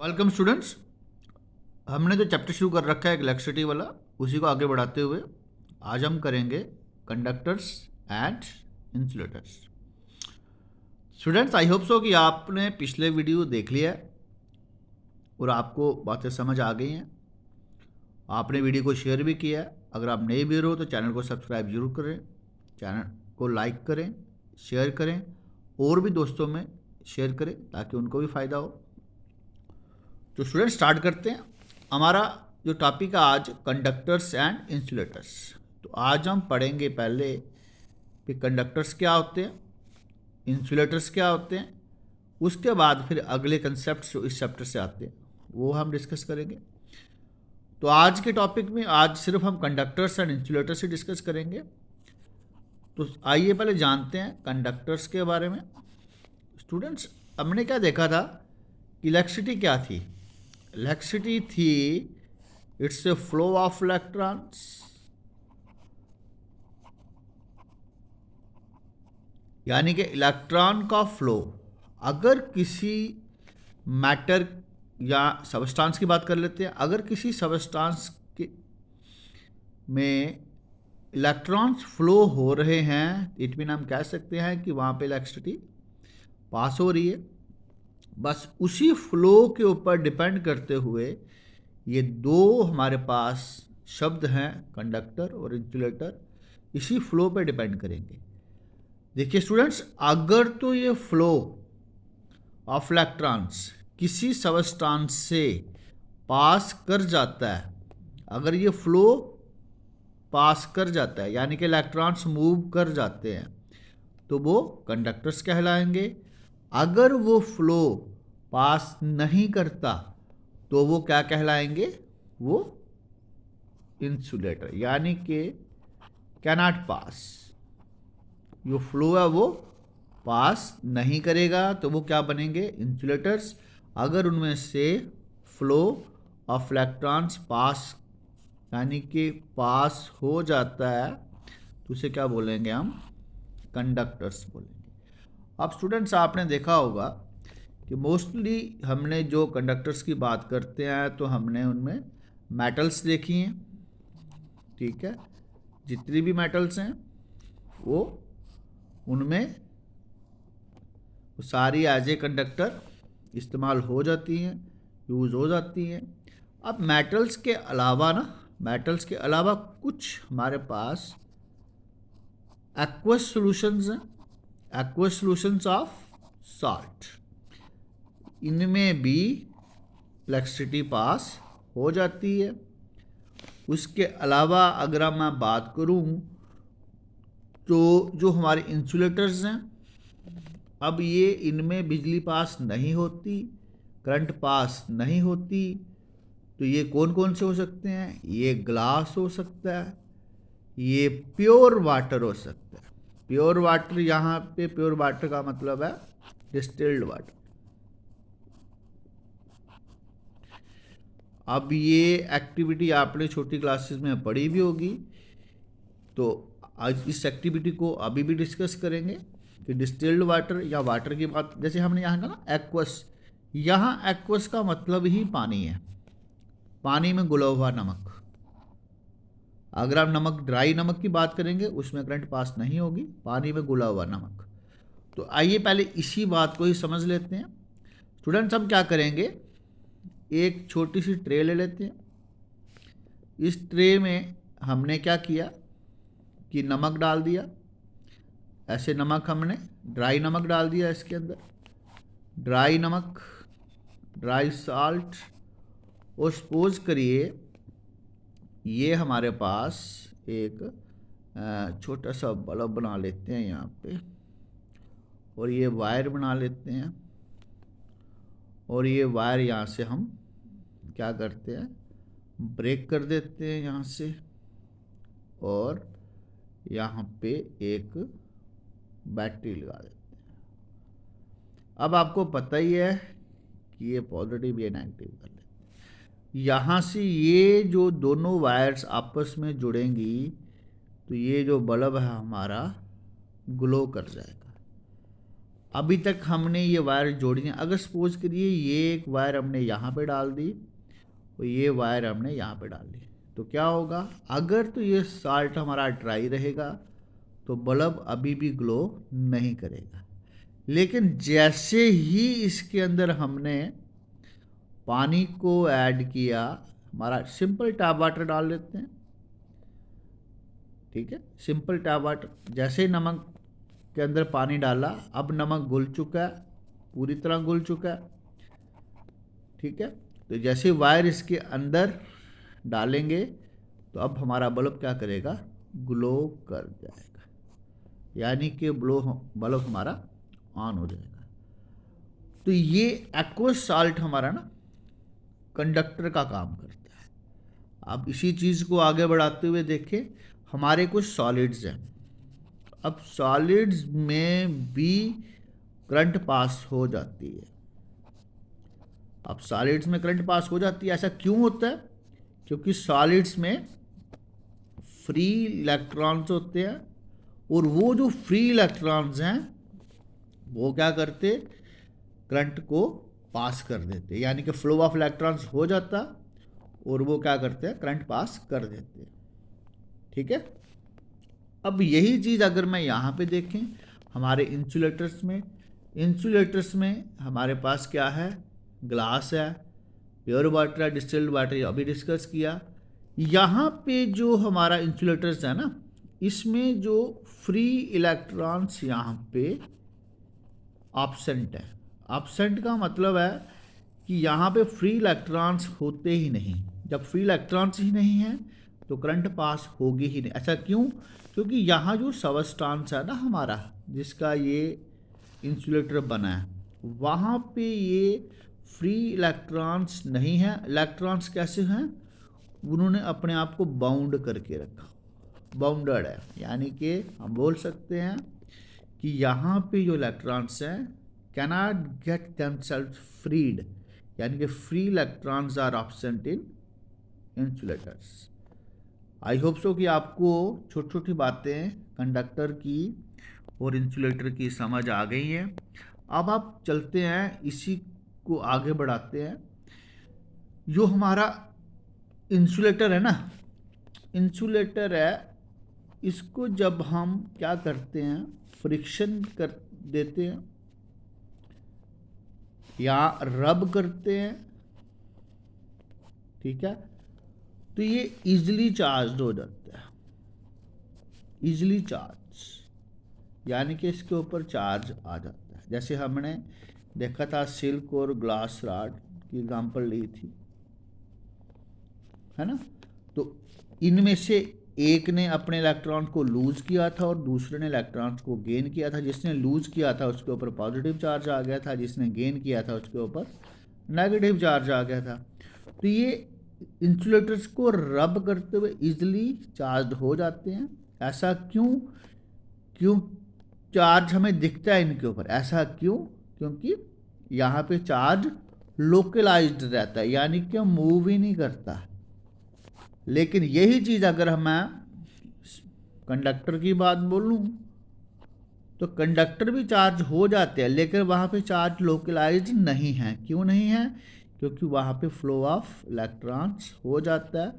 Welcome students. हमने जो chapter शुरू कर रखा है इलेक्ट्रिसिटी वाला, उसी को आगे बढ़ाते हुए आज हम करेंगे conductors and insulators. Students, I hope so कि आपने पिछले वीडियो देख लिया है और आपको बातें समझ आ गई हैं। आपने वीडियो को शेयर भी किया है। अगर आप नए व्यूअर हो तो चैनल को सब्सक्राइब जरूर करें, चैनल को लाइक करें, शेयर करें और भी दोस्तों में शेयर करें ताकि उनको भी फ़ायदा हो। तो स्टूडेंट स्टार्ट करते हैं। हमारा जो टॉपिक है आज कंडक्टर्स एंड इंसुलेटर्स। तो आज हम पढ़ेंगे पहले कि कंडक्टर्स क्या होते हैं, इंसुलेटर्स क्या होते हैं, उसके बाद फिर अगले कंसेप्ट जो इस चैप्टर से आते हैं वो हम डिस्कस करेंगे। तो आज के टॉपिक में आज सिर्फ हम conductors and insulators he discuss करेंगे। तो आइए पहले जानते हैं कंडक्टर्स के बारे में। स्टूडेंट्स, हमने क्या देखा था कि इलेक्ट्रिसिटी क्या थी। इलेक्ट्रिसिटी थी it's a flow of electrons, यानी कि इलेक्ट्रॉन का फ्लो। अगर किसी मैटर या सबस्टांस की बात कर लेते हैं, अगर किसी सबस्टांस के में इलेक्ट्रॉन्स फ्लो हो रहे हैं, इट मीन हम कह सकते हैं कि वहाँ पे इलेक्ट्रिसिटी पास हो रही है। बस उसी फ्लो के ऊपर डिपेंड करते हुए ये दो हमारे पास शब्द हैं, कंडक्टर और इंसुलेटर, इसी फ्लो पे डिपेंड करेंगे। देखिए स्टूडेंट्स, अगर तो ये फ्लो ऑफ इलेक्ट्रॉन्स किसी सबस्टांस से पास कर जाता है, अगर ये फ्लो पास कर जाता है यानी कि इलेक्ट्रॉन्स मूव कर जाते हैं, तो वो कंडक्टर्स कहलाएंगे। अगर वो फ्लो पास नहीं करता तो वो क्या कहलाएंगे, वो इंसुलेटर, यानी कि कैनॉट पास। जो फ्लो है वो पास नहीं करेगा तो वो क्या बनेंगे, इंसुलेटर्स। अगर उनमें से फ्लो ऑफ इलेक्ट्रॉन्स पास यानी कि पास हो जाता है तो उसे क्या बोलेंगे, हम कंडक्टर्स बोलेंगे। अब स्टूडेंट्स, आपने देखा होगा कि मोस्टली हमने जो कंडक्टर्स की बात करते हैं तो हमने उनमें मेटल्स देखी हैं, ठीक है। जितनी भी मेटल्स हैं वो उनमें वो सारी एज ए कंडक्टर इस्तेमाल हो जाती हैं, यूज़ हो जाती हैं। अब मेटल्स के अलावा मेटल्स के अलावा कुछ हमारे पास एक्वस सॉल्यूशंस हैं, एक्वस सॉल्यूशंस ऑफ सॉल्ट। इनमें भी इलेक्ट्रिसिटी पास हो जाती है। उसके अलावा अगर मैं बात करूं तो जो हमारे इंसुलेटर्स हैं, अब ये इनमें बिजली पास नहीं होती, करंट पास नहीं होती, तो ये कौन कौन से हो सकते हैं, ये ग्लास हो सकता है, ये प्योर वाटर हो सकता है। प्योर वाटर, यहाँ पे प्योर वाटर का मतलब है डिस्टिल्ड वाटर। अब ये एक्टिविटी आपने छोटी क्लासेस में पढ़ी भी होगी, तो आज इस एक्टिविटी को अभी भी डिस्कस करेंगे कि डिस्टिल्ड वाटर या वाटर की बात, जैसे हमने यहाँ कहा ना एक्वस, यहाँ एक्वस का मतलब ही पानी है, पानी में घुला हुआ नमक। अगर आप नमक, ड्राई नमक की बात करेंगे उसमें करंट पास नहीं होगी, पानी में घुला हुआ नमक। तो आइए पहले इसी बात को ही समझ लेते हैं। स्टूडेंट्स, हम क्या करेंगे, एक छोटी सी ट्रे ले लेते हैं। इस ट्रे में हमने क्या किया कि नमक डाल दिया, ऐसे नमक हमने ड्राई नमक डाल दिया इसके अंदर, ड्राई नमक, ड्राई साल्ट। और सपोज करिए ये हमारे पास एक छोटा सा बल्ब बना लेते हैं यहाँ पे, और ये वायर बना लेते हैं, और ये वायर यहाँ से हम क्या करते हैं, ब्रेक कर देते हैं यहाँ से, और यहाँ पे एक बैटरी लगा देते हैं। अब आपको पता ही है कि ये पॉजिटिव ये नेगेटिव कर लेते हैं। यहाँ से ये जो दोनों वायर्स आपस में जुड़ेंगी तो ये जो बल्ब है हमारा ग्लो कर जाएगा। अभी तक हमने ये वायर जोड़ी है। अगर सपोज करिए ये एक वायर हमने यहाँ पे डाल दी और ये वायर हमने यहाँ पे डाल दी, तो क्या होगा? अगर तो ये साल्ट हमारा ड्राई रहेगा तो बल्ब अभी भी ग्लो नहीं करेगा। लेकिन जैसे ही इसके अंदर हमने पानी को ऐड किया, हमारा सिंपल टैप वाटर डाल लेते हैं, ठीक है, सिंपल टैप वाटर, जैसे ही नमक के अंदर पानी डाला, अब नमक घुल चुका है, पूरी तरह घुल चुका है, ठीक है। तो जैसे वायर इसके अंदर डालेंगे तो अब हमारा बल्ब क्या करेगा? ग्लो कर जाएगा, यानी कि बल्ब हमारा ऑन हो जाएगा। तो ये एक्वस साल्ट हमारा ना कंडक्टर का काम करता है। अब इसी चीज़ को आगे बढ़ाते हुए देखें, हमारे कुछ सॉलिड्स हैं। अब सॉलिड्स में भी करंट पास हो जाती है। अब सॉलिड्स में करंट पास हो जाती है, ऐसा क्यों होता है? क्योंकि सॉलिड्स में फ्री इलेक्ट्रॉन्स होते हैं, और वो जो फ्री इलेक्ट्रॉन्स हैं वो क्या करते? करंट को पास कर देते, यानी कि फ्लो ऑफ इलेक्ट्रॉन्स हो जाता और वो क्या करते हैं? करंट पास कर देते हैं, ठीक है। अब यही चीज़ अगर मैं यहाँ पे देखें हमारे इंसुलेटर्स में हमारे पास क्या है? ग्लास है, प्योर वाटर है, डिस्टिल्ड वाटर, अभी डिस्कस किया। यहाँ पे जो हमारा इंसुलेटर्स है ना, इसमें जो फ्री इलेक्ट्रॉन्स यहाँ पे एब्सेंट है। एब्सेंट का मतलब है कि यहाँ पे फ्री इलेक्ट्रॉन्स होते ही नहीं। जब फ्री इलेक्ट्रॉन्स ही नहीं है तो करंट पास होगी ही नहीं। ऐसा क्यों? क्योंकि यहाँ जो सबस्टांस है ना हमारा, जिसका ये इंसुलेटर बना है, वहाँ पे ये फ्री इलेक्ट्रॉन्स नहीं है। इलेक्ट्रॉन्स कैसे हैं? उन्होंने अपने आप को बाउंड करके रखा, बाउंडेड है, यानी कि हम बोल सकते हैं कि यहाँ पे जो इलेक्ट्रॉन्स हैं कैनॉट गेट देमसेल्व्स फ्रीड, यानी कि free electrons are absent in insulators. I hope so कि आपको छोटी छोटी बातें कंडक्टर की और इंसुलेटर की समझ आ गई हैं। अब आप चलते हैं, इसी को आगे बढ़ाते हैं। जो हमारा इंसुलेटर है ना, इंसुलेटर है, इसको जब हम क्या करते हैं? फ्रिक्शन कर देते हैं या रब करते हैं, ठीक है, तो ये इजीली चार्ज हो जाता है। इजीली चार्ज यानी कि इसके ऊपर चार्ज आ जाता है। जैसे हमने देखा था सिल्क और ग्लास रॉड की एग्जांपल ली थी, है ना। तो इनमें से एक ने अपने इलेक्ट्रॉन को लूज किया था और दूसरे ने इलेक्ट्रॉन्स को गेन किया था। जिसने लूज किया था उसके ऊपर पॉजिटिव चार्ज आ गया था, जिसने गेन किया था उसके ऊपर नेगेटिव चार्ज आ गया था। तो ये इंसुलेटर्स को रब करते हुए इजीली चार्ज हो जाते हैं। ऐसा क्यों? क्यों चार्ज हमें दिखता है इनके ऊपर? ऐसा क्यों? क्योंकि यहाँ पे चार्ज लोकलाइज्ड रहता है, यानी कि मूव ही नहीं करता। लेकिन यही चीज़ अगर मैं कंडक्टर की बात बोलूँ तो कंडक्टर भी चार्ज हो जाते हैं, लेकिन वहाँ पे चार्ज लोकलाइज्ड नहीं है। क्यों नहीं है? क्योंकि वहाँ पे फ्लो ऑफ इलेक्ट्रॉन्स हो जाता है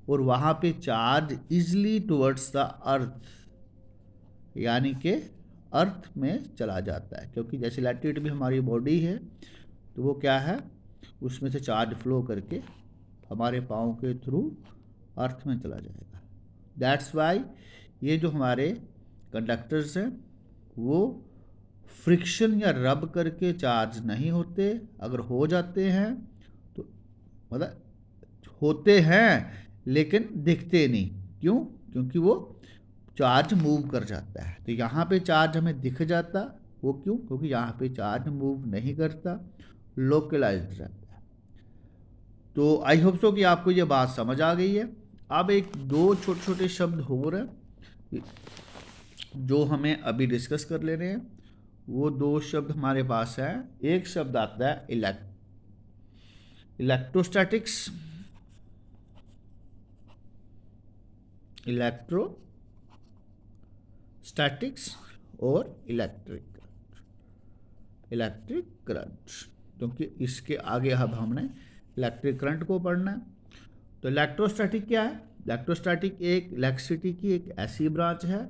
और वहाँ पे charge easily towards the earth, यानी कि अर्थ में चला जाता है। क्योंकि जैसे इलेक्ट्रिसिटी भी हमारी बॉडी है, तो वो क्या है? उसमें से चार्ज फ्लो करके हमारे पाँव के थ्रू अर्थ में चला जाएगा। दैट्स वाई ये जो हमारे कंडक्टर्स हैं वो फ्रिक्शन या रब करके चार्ज नहीं होते। अगर हो जाते हैं तो मतलब होते हैं लेकिन दिखते नहीं। क्यों? क्योंकि वो चार्ज मूव कर जाता है। तो यहाँ पे चार्ज हमें दिख जाता, वो क्यों? क्योंकि यहाँ पे चार्ज मूव नहीं करता, लोकलाइज्ड रहता है। तो आई होप सो कि आपको ये बात समझ आ गई है। अब एक दो छोटे छोटे शब्द हो रहे हैं जो हमें अभी डिस्कस कर लेने हैं। वो दो शब्द हमारे पास है। एक शब्द आता है इलेक्ट्रोस्टैटिक्स, इलेक्ट्रोस्टैटिक्स और इलेक्ट्रिक। इलेक्ट्रिक करंट, क्योंकि इसके आगे अब हमने इलेक्ट्रिक करंट को पढ़ना है। तो इलेक्ट्रोस्टैटिक क्या है? इलेक्ट्रोस्टैटिक एक इलेक्ट्रिसिटी की एक ऐसी ब्रांच है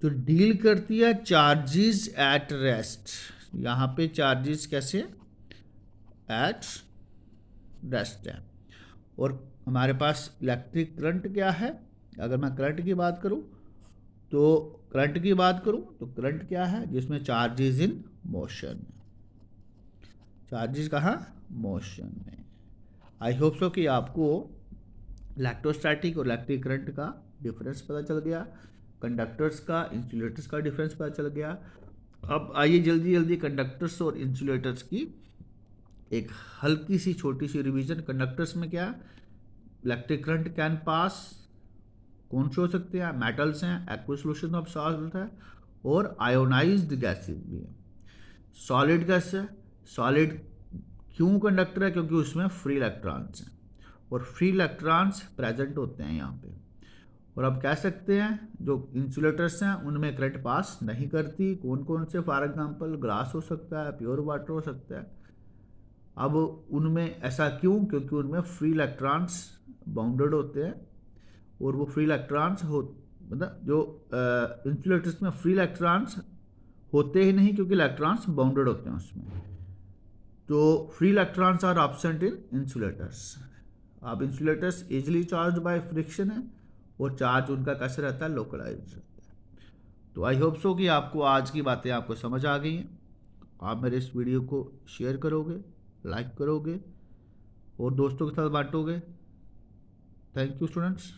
जो डील करती है चार्जेस एट रेस्ट। यहाँ पे चार्जेस कैसे एट रेस्ट है। और हमारे पास इलेक्ट्रिक करंट क्या है? अगर मैं करंट की बात करूँ तो करंट क्या है? जिसमें चार्जेस इन मोशन, चार्जेस कहाँ? मोशन में। आई होप सो कि आपको इलेक्ट्रोस्टैटिक और इलेक्ट्रिक करंट का डिफरेंस पता चल गया, कंडक्टर्स का इंसुलेटर्स का डिफरेंस पता चल गया। अब आइए जल्दी जल्दी कंडक्टर्स और इंसुलेटर्स की एक हल्की सी छोटी सी रिवीजन। कंडक्टर्स में क्या? इलेक्ट्रिक करंट कैन पास, कौन से हो सकते हैं? मेटल्स हैं, एक्वस सॉल्यूशन ऑफ सॉल्ट है, और आयोनाइज्ड गैसेज भी है। सॉलिड गैस है, सॉलिड क्यों कंडक्टर है? क्योंकि उसमें फ्री इलेक्ट्रॉन्स हैं और फ्री इलेक्ट्रॉन्स प्रेजेंट होते हैं यहाँ पे। और अब कह सकते हैं जो इंसुलेटर्स हैं उनमें करंट पास नहीं करती। कौन कौन से? फॉर एग्जांपल ग्लास हो सकता है, प्योर वाटर हो सकता है। अब उनमें ऐसा क्यों? क्योंकि उनमें फ्री इलेक्ट्रॉन्स बाउंडेड होते हैं, और वो फ्री इलेक्ट्रॉन्स हो, मतलब जो इंसुलेटर्स में फ्री इलेक्ट्रॉन्स होते ही नहीं, क्योंकि इलेक्ट्रॉन्स बाउंडेड होते हैं उसमें। तो free electrons are absent in insulators. अब insulators easily charge by friction है, और चार्ज उनका कैसे रहता है? लोकलाइज रहता है। तो आई होप सो कि आपको आज की बातें आपको समझ आ गई हैं। आप मेरे इस वीडियो को शेयर करोगे, लाइक करोगे और दोस्तों के साथ बांटोगे। Thank you students.